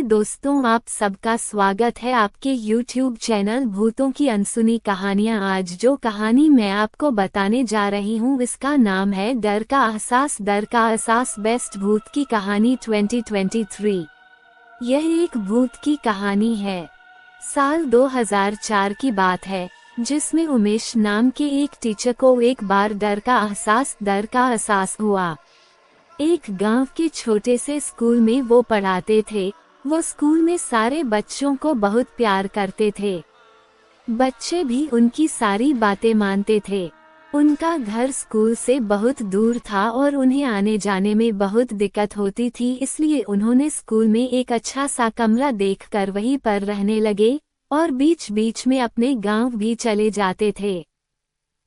दोस्तों, आप सबका स्वागत है आपके YouTube चैनल भूतों की अनसुनी कहानियाँ। आज जो कहानी मैं आपको बताने जा रही हूँ इसका नाम है डर का एहसास। डर का एहसास बेस्ट भूत की कहानी 2023। यह एक भूत की कहानी है। साल 2004 की बात है, जिसमें उमेश नाम के एक टीचर को एक बार डर का एहसास हुआ। एक गांव के छोटे से स्कूल में वो पढ़ाते थे। वो स्कूल में सारे बच्चों को बहुत प्यार करते थे। बच्चे भी उनकी सारी बातें मानते थे। उनका घर स्कूल से बहुत दूर था और उन्हें आने जाने में बहुत दिक्कत होती थी, इसलिए उन्होंने स्कूल में एक अच्छा सा कमरा देखकर वहीं पर रहने लगे और बीच बीच में अपने गांव भी चले जाते थे।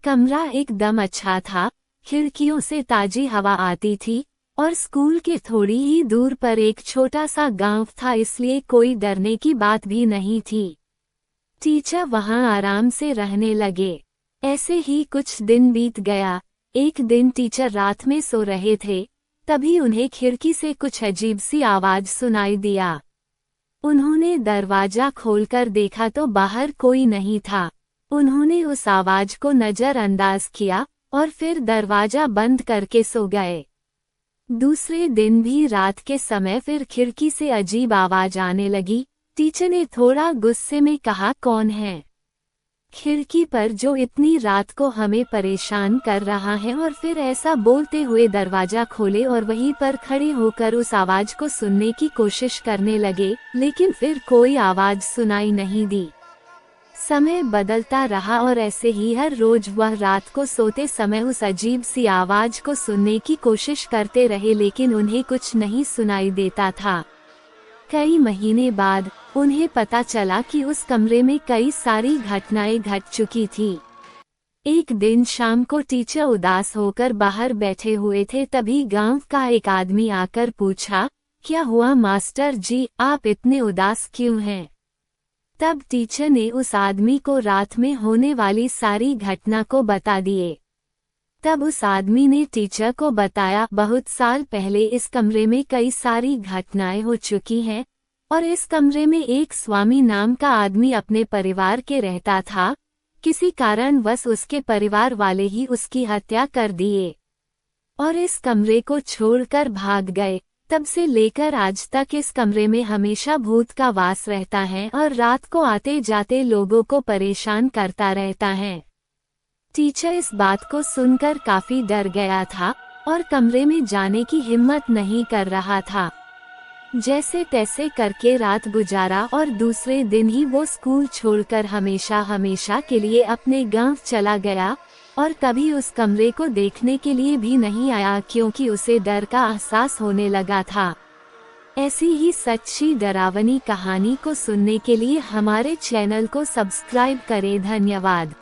कमरा एकदम अच्छा था, खिड़कियों से ताजी हवा आती थी और स्कूल के थोड़ी ही दूर पर एक छोटा सा गांव था, इसलिए कोई डरने की बात भी नहीं थी। टीचर वहां आराम से रहने लगे। ऐसे ही कुछ दिन बीत गया। एक दिन टीचर रात में सो रहे थे, तभी उन्हें खिड़की से कुछ अजीब सी आवाज सुनाई दिया। उन्होंने दरवाजा खोलकर देखा तो बाहर कोई नहीं था। उन्होंने उस आवाज को नजरअंदाज किया और फिर दरवाजा बंद करके सो गए। दूसरे दिन भी रात के समय फिर खिड़की से अजीब आवाज आने लगी। टीचर ने थोड़ा गुस्से में कहा, कौन है खिड़की पर जो इतनी रात को हमें परेशान कर रहा है? और फिर ऐसा बोलते हुए दरवाजा खोले और वहीं पर खड़े होकर उस आवाज को सुनने की कोशिश करने लगे, लेकिन फिर कोई आवाज सुनाई नहीं दी। समय बदलता रहा और ऐसे ही हर रोज वह रात को सोते समय उस अजीब सी आवाज को सुनने की कोशिश करते रहे, लेकिन उन्हें कुछ नहीं सुनाई देता था। कई महीने बाद उन्हें पता चला कि उस कमरे में कई सारी घटनाएं घट चुकी थी। एक दिन शाम को टीचर उदास होकर बाहर बैठे हुए थे, तभी गांव का एक आदमी आकर पूछा, क्या हुआ मास्टर जी, आप इतने उदास क्यों हैं? तब टीचर ने उस आदमी को रात में होने वाली सारी घटना को बता दिए। तब उस आदमी ने टीचर को बताया, बहुत साल पहले इस कमरे में कई सारी घटनाएं हो चुकी हैं और इस कमरे में एक स्वामी नाम का आदमी अपने परिवार के रहता था। किसी कारणवश उसके परिवार वाले ही उसकी हत्या कर दिए और इस कमरे को छोड़कर भाग गए। तब से लेकर आज तक इस कमरे में हमेशा भूत का वास रहता है और रात को आते जाते लोगों को परेशान करता रहता है। टीचर इस बात को सुनकर काफी डर गया था और कमरे में जाने की हिम्मत नहीं कर रहा था। जैसे तैसे करके रात गुजारा और दूसरे दिन ही वो स्कूल छोड़कर हमेशा के लिए अपने गांव चला गया और कभी उस कमरे को देखने के लिए भी नहीं आया, क्योंकि उसे डर का एहसास होने लगा था। ऐसी ही सच्ची डरावनी कहानी को सुनने के लिए हमारे चैनल को सब्सक्राइब करें। धन्यवाद।